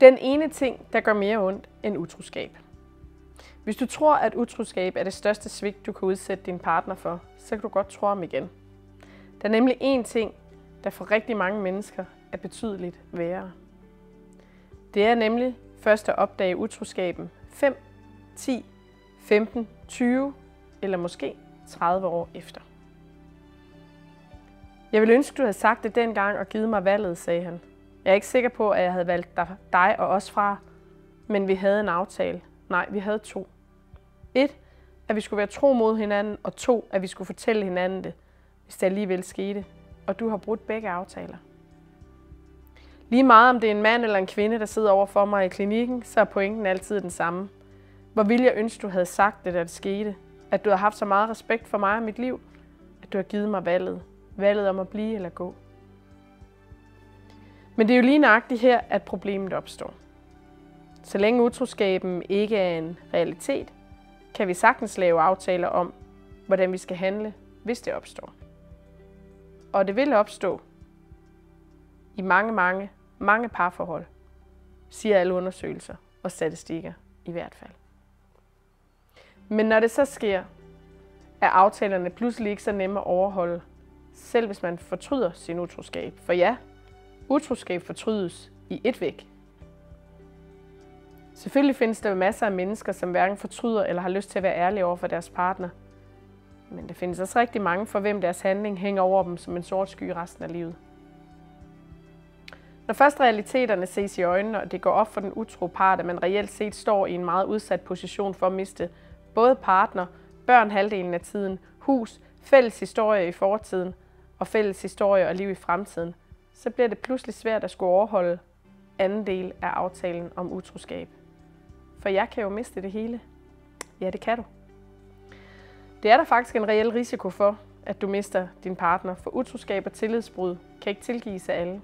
Den ene ting, der gør mere ondt end utroskab. Hvis du tror, at utroskab er det største svigt, du kan udsætte din partner for, så kan du godt tro om igen. Der er nemlig én ting, der for rigtig mange mennesker er betydeligt værre. Det er nemlig først at opdage utroskaben 5, 10, 15, 20 eller måske 30 år efter. Jeg ville ønske, du havde sagt det dengang og givet mig valget, sagde han. Jeg er ikke sikker på, at jeg havde valgt dig og os fra, men vi havde en aftale. Nej, vi havde 2. 1, at vi skulle være tro mod hinanden, og 2, at vi skulle fortælle hinanden det, hvis det alligevel skete, og du har brudt begge aftaler. Lige meget om det er en mand eller en kvinde, der sidder over for mig i klinikken, så er pointen altid den samme. Hvor ville jeg ønske, du havde sagt det, da det skete, at du har haft så meget respekt for mig og mit liv, at du har givet mig valget om at blive eller gå. Men det er jo lige nøjagtigt her, at problemet opstår. Så længe utroskaben ikke er en realitet, kan vi sagtens lave aftaler om, hvordan vi skal handle, hvis det opstår. Og det vil opstå i mange parforhold, siger alle undersøgelser og statistikker i hvert fald. Men når det så sker, er aftalerne pludselig ikke så nemme at overholde, selv hvis man fortryder sin utroskab. For ja, utroskab fortrydes i et væk. Selvfølgelig findes der masser af mennesker, som hverken fortryder eller har lyst til at være ærlige over for deres partner. Men der findes også rigtig mange, for hvem deres handling hænger over dem som en sort sky resten af livet. Når først realiteterne ses i øjnene, og det går op for den utro part, at man reelt set står i en meget udsat position for at miste både partner, børn halvdelen af tiden, hus, fælles historie i fortiden og fælles historie og liv i fremtiden, så bliver det pludselig svært at skulle overholde anden del af aftalen om utroskab. For jeg kan jo miste det hele. Ja, det kan du. Det er der faktisk en reel risiko for, at du mister din partner, for utroskab og tillidsbrud kan ikke tilgives af alle.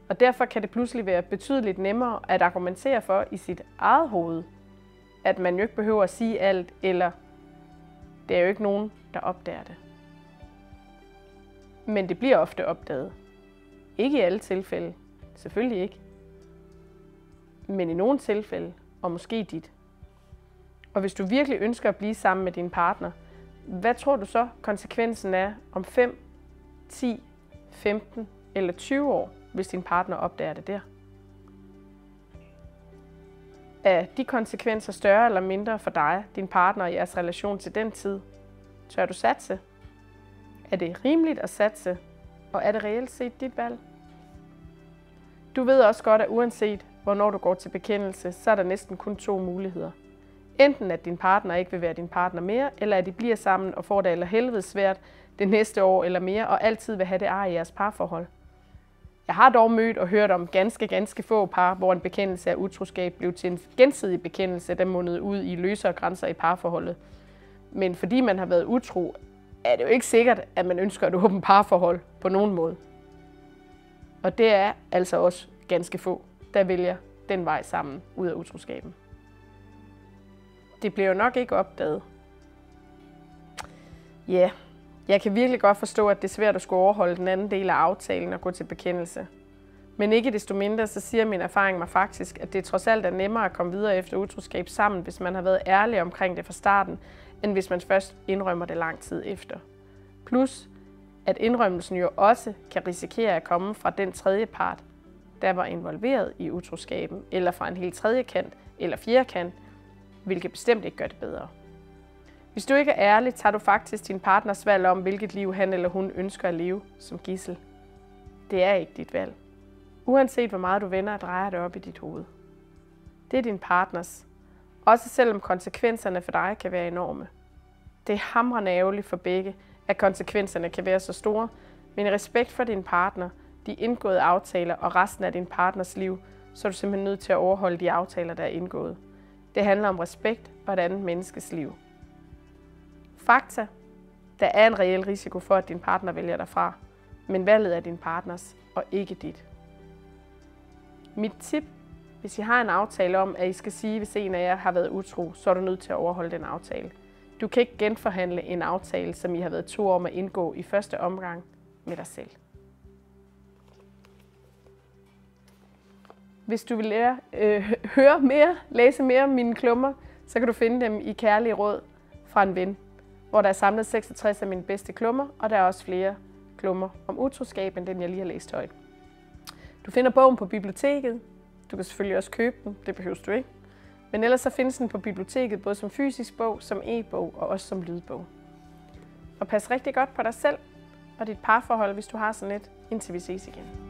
Og derfor kan det pludselig være betydeligt nemmere at argumentere for i sit eget hoved, at man jo ikke behøver at sige alt, eller det er jo ikke nogen, der opdager det. Men det bliver ofte opdaget. Ikke i alle tilfælde. Selvfølgelig ikke. Men i nogle tilfælde, og måske dit. Og hvis du virkelig ønsker at blive sammen med din partner, hvad tror du så konsekvensen er om 5, 10, 15 eller 20 år, hvis din partner opdager det der? Er de konsekvenser større eller mindre for dig, din partner og jeres relation til den tid? Tør du satse? Er det rimeligt at satse? Og er det reelt set dit valg? Du ved også godt, at uanset hvornår du går til bekendelse, så er der næsten kun 2 muligheder. Enten at din partner ikke vil være din partner mere, eller at I bliver sammen og får det eller helvede svært det næste år eller mere, og altid vil have det ar i jeres parforhold. Jeg har dog mødt og hørt om ganske få par, hvor en bekendelse af utroskab blev til en gensidig bekendelse, der mundede ud i løsere grænser i parforholdet. Men fordi man har været utro, er det jo ikke sikkert, at man ønsker et åbent parforhold på nogen måde. Og det er altså også ganske få, der vælger den vej sammen ud af utroskaben. Det bliver jo nok ikke opdaget. Ja, jeg kan virkelig godt forstå, at det er svært at skulle overholde den anden del af aftalen og gå til bekendelse. Men ikke desto mindre, så siger min erfaring mig faktisk, at det trods alt er nemmere at komme videre efter utroskab sammen, hvis man har været ærlig omkring det fra starten, end hvis man først indrømmer det lang tid efter. Plus, at indrømmelsen jo også kan risikere at komme fra den tredje part, der var involveret i utroskaben, eller fra en helt tredje kant eller fjerde kant, hvilket bestemt ikke gør det bedre. Hvis du ikke er ærlig, tager du faktisk din partners valg om, hvilket liv han eller hun ønsker at leve som gidsel. Det er ikke dit valg. Uanset hvor meget du vender og drejer det op i dit hoved. Det er din partners. Også selvom konsekvenserne for dig kan være enorme. Det er hamrende ærgerligt for begge, at konsekvenserne kan være så store, men i respekt for din partner, de indgåede aftaler og resten af din partners liv, så er du simpelthen nødt til at overholde de aftaler, der er indgået. Det handler om respekt for et andet menneskes liv. Fakta. Der er en reel risiko for, at din partner vælger dig fra, men valget er din partners og ikke dit. Mit tip, hvis I har en aftale om, at I skal sige, hvis en af jer har været utro, så er du nødt til at overholde den aftale. Du kan ikke genforhandle en aftale, som I har været 2 år om at indgå i første omgang med dig selv. Hvis du vil læse mere om mine klummer, så kan du finde dem i Kærlige råd fra en ven, hvor der er samlet 66 af mine bedste klummer, og der er også flere klummer om utroskab, end den jeg lige har læst højt. Du finder bogen på biblioteket. Du kan selvfølgelig også købe den, det behøver du ikke. Men ellers så findes den på biblioteket, både som fysisk bog, som e-bog og også som lydbog. Og pas rigtig godt på dig selv og dit parforhold, hvis du har sådan et, indtil vi ses igen.